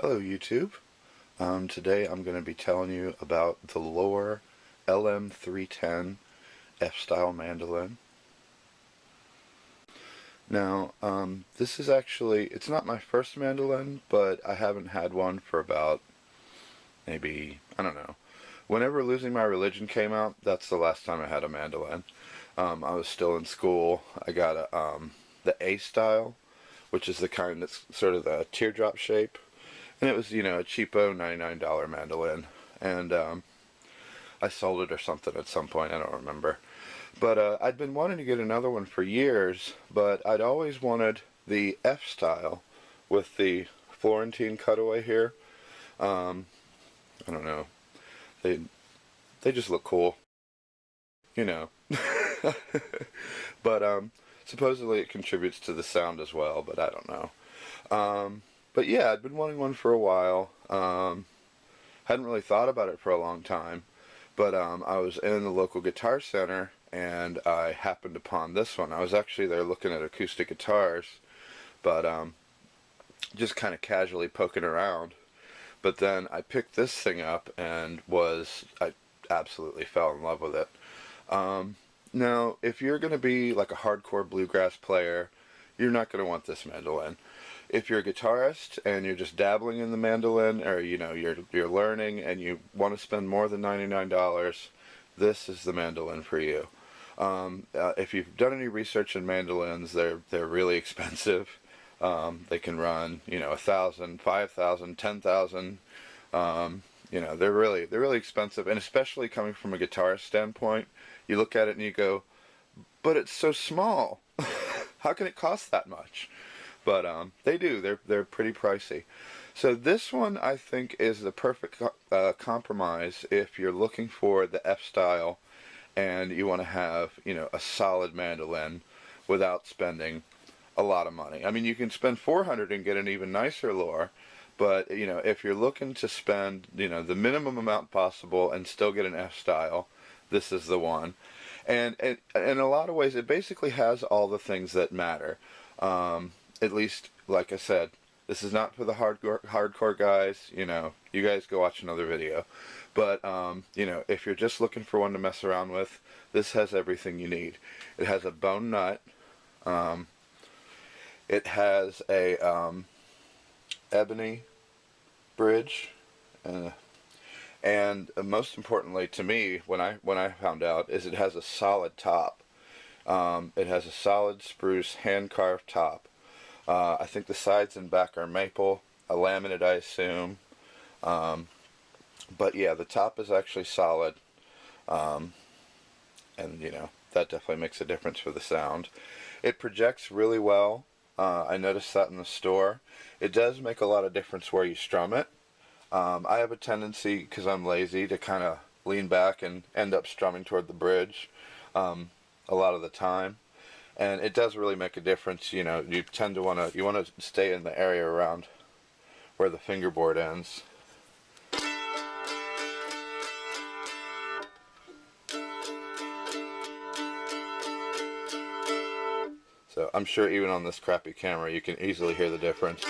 Hello YouTube. Today I'm going to be telling you about the Loar LM-310 F-style mandolin. Now, this is actually, it's not my first mandolin, but I haven't had one for about maybe, I don't know. Whenever Losing My Religion came out, that's the last time I had a mandolin. I was still in school. I got the A style, which is the kind that's sort of the teardrop shape. And it was, a cheapo $99 mandolin. And I sold it or something at some point, I don't remember. But I'd been wanting to get another one for years, but I'd always wanted the F style with the Florentine cutaway here. I don't know. They just look cool. You know. But supposedly it contributes to the sound as well, but I don't know. But yeah, I'd been wanting one for a while. Hadn't really thought about it for a long time. But I was in the local guitar center and I happened upon this one. I was actually there looking at acoustic guitars, but just kind of casually poking around. But then I picked this thing up and I absolutely fell in love with it. Now, if you're going to be like a hardcore bluegrass player, you're not going to want this mandolin. If you're a guitarist and you're just dabbling in the mandolin, or you're learning and you want to spend more than $99, this is the mandolin for you. If you've done any research in mandolins, they're really expensive. They can run, $1,000, $5,000, $10,000. They're really expensive, and especially coming from a guitarist standpoint, you look at it and you go, but it's so small. How can it cost that much? But they do. They're pretty pricey. So this one, I think, is the perfect compromise if you're looking for the F style and you want to have, a solid mandolin without spending a lot of money. I mean, you can spend $400 and get an even nicer Loar, but if you're looking to spend, the minimum amount possible and still get an F style, this is the one. And in a lot of ways, it basically has all the things that matter. At least, like I said, this is not for the hardcore guys. You guys go watch another video. But if you're just looking for one to mess around with, this has everything you need. It has a bone nut. It has a ebony bridge, and most importantly to me, when I found out, is it has a solid top. It has a solid spruce hand-carved top. I think the sides and back are maple, a laminate I assume. But yeah, the top is actually solid. And that definitely makes a difference for the sound. It projects really well. I noticed that in the store. It does make a lot of difference where you strum it. I have a tendency, because I'm lazy, to kind of lean back and end up strumming toward the bridge a lot of the time. And it does really make a difference. You tend to want to stay in the area around where the fingerboard ends. So I'm sure even on this crappy camera you can easily hear the difference.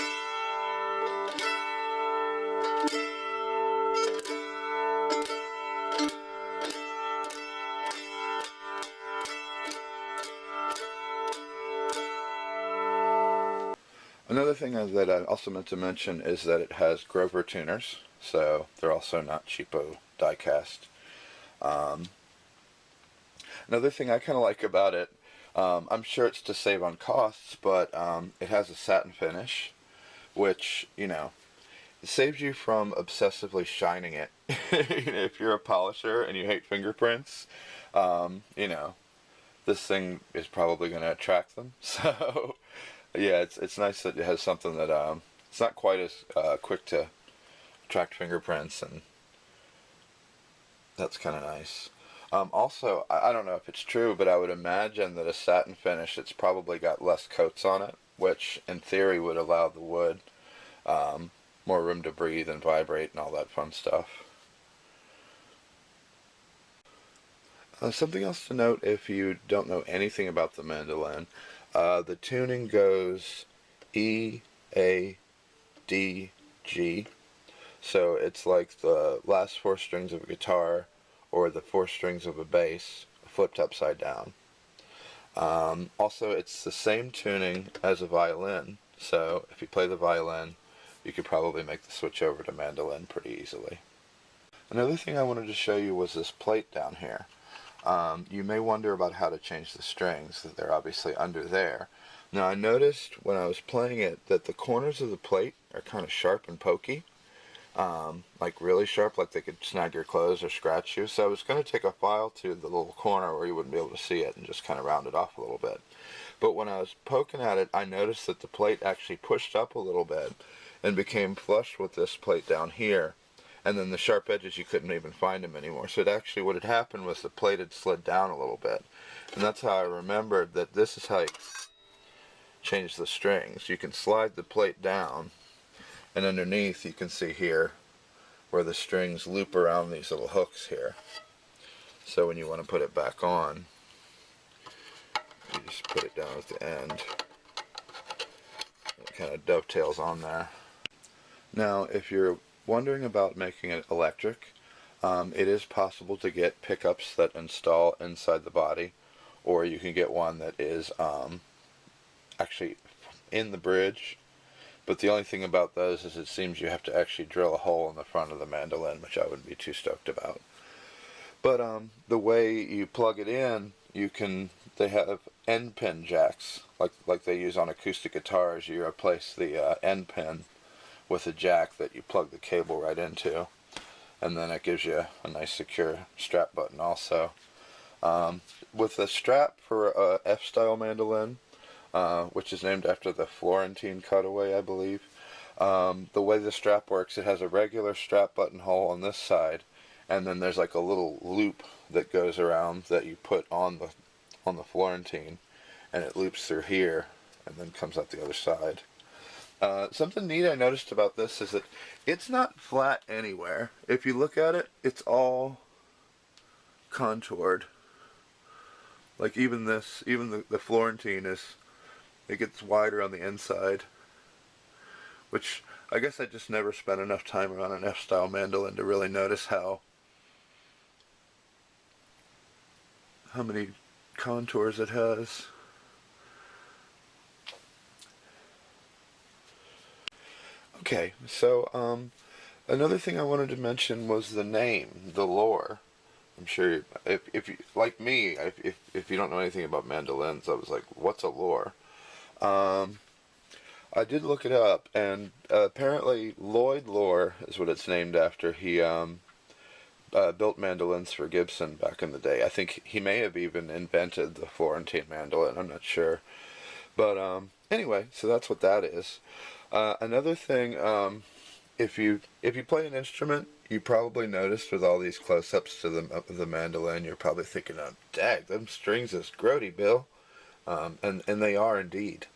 Another thing that I also meant to mention is that it has Grover tuners, so they're also not cheapo die-cast. Another thing I kind of like about it, I'm sure it's to save on costs, but it has a satin finish, which, it saves you from obsessively shining it. If you're a polisher and you hate fingerprints, this thing is probably going to attract them. So, yeah, it's nice that it has something that it's not quite as quick to attract fingerprints, and that's kind of nice. Also, I don't know if it's true, but I would imagine that a satin finish, it's probably got less coats on it, which in theory would allow the wood more room to breathe and vibrate and all that fun stuff. Something else to note if you don't know anything about the mandolin, the tuning goes E, A, D, G. So it's like the last four strings of a guitar or the four strings of a bass flipped upside down. Also, it's the same tuning as a violin, so if you play the violin, you could probably make the switch over to mandolin pretty easily. Another thing I wanted to show you was this plate down here. You may wonder about how to change the strings. They're obviously under there. Now I noticed when I was playing it that the corners of the plate are kind of sharp and pokey. Like really sharp, like they could snag your clothes or scratch you. So I was going to take a file to the little corner where you wouldn't be able to see it and just kind of round it off a little bit. But when I was poking at it, I noticed that the plate actually pushed up a little bit and became flush with this plate down here. And then the sharp edges, you couldn't even find them anymore. So it actually, what had happened was the plate had slid down a little bit. And that's how I remembered that this is how you change the strings. You can slide the plate down, and underneath you can see here where the strings loop around these little hooks here. So when you want to put it back on, you just put it down at the end. It kind of dovetails on there. Now, if you're wondering about making it electric, it is possible to get pickups that install inside the body, or you can get one that is actually in the bridge. But the only thing about those is it seems you have to actually drill a hole in the front of the mandolin, which I wouldn't be too stoked about. But the way you plug it in, they have end pin jacks, like they use on acoustic guitars. You replace the end pin with a jack that you plug the cable right into, and then it gives you a nice secure strap button also. With the strap for a F-style mandolin, which is named after the Florentine cutaway, I believe. The way the strap works, it has a regular strap buttonhole on this side, and then there's like a little loop that goes around that you put on the Florentine, and it loops through here and then comes out the other side. Something neat I noticed about this is that it's not flat anywhere. If you look at it, it's all contoured. Like even this, even the Florentine it gets wider on the inside, which I guess I just never spent enough time around an F-style mandolin to really notice how many contours it has. Okay, so another thing I wanted to mention was the name, the Loar. I'm sure if you, like me, if you don't know anything about mandolins, I was like, what's a Loar? I did look it up, and apparently Lloyd Loar is what it's named after. He built mandolins for Gibson back in the day. I think he may have even invented the Florentine mandolin. I'm not sure. But anyway, so that's what that is. Another thing, if you play an instrument, you probably noticed with all these close-ups to the mandolin, you're probably thinking, "Oh, dag, them strings is grody, Bill," and they are indeed.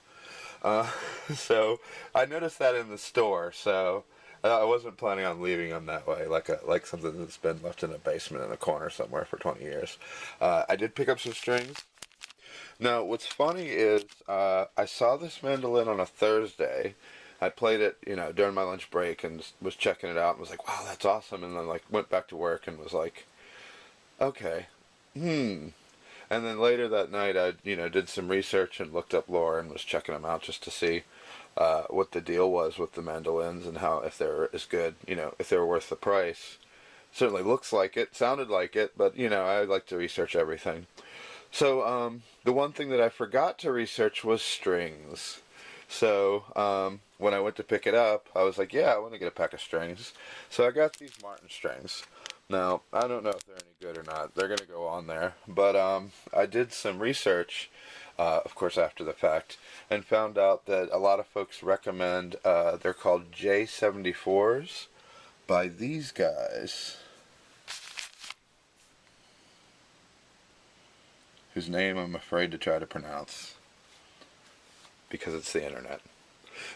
So I noticed that in the store. So I wasn't planning on leaving them that way, like something that's been left in a basement in a corner somewhere for 20 years. I did pick up some strings. Now, what's funny is I saw this mandolin on a Thursday. I played it, during my lunch break and was checking it out and was like, wow, that's awesome. And then went back to work and was like, okay, And then later that night, I did some research and looked up Loar and was checking them out just to see what the deal was with the mandolins and how, if they're as good, if they were worth the price. Certainly looks like it, sounded like it, but I like to research everything. So the one thing that I forgot to research was strings. So when I went to pick it up, I was like, yeah, I want to get a pack of strings. So I got these Martin strings. Now, I don't know if they're any good or not. They're going to go on there. But I did some research, of course, after the fact, and found out that a lot of folks recommend, they're called J74s by these guys, whose name I'm afraid to try to pronounce because it's the internet.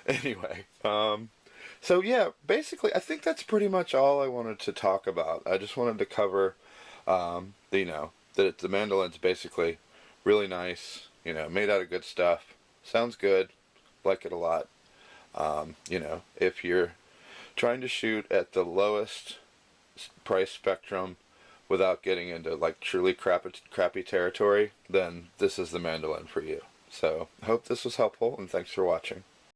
Anyway, so yeah, basically, I think that's pretty much all I wanted to talk about. I just wanted to cover, that the mandolin's basically really nice, made out of good stuff, sounds good, like it a lot. If you're trying to shoot at the lowest price spectrum without getting into like truly crappy territory, then this is the mandolin for you. So I hope this was helpful, and thanks for watching.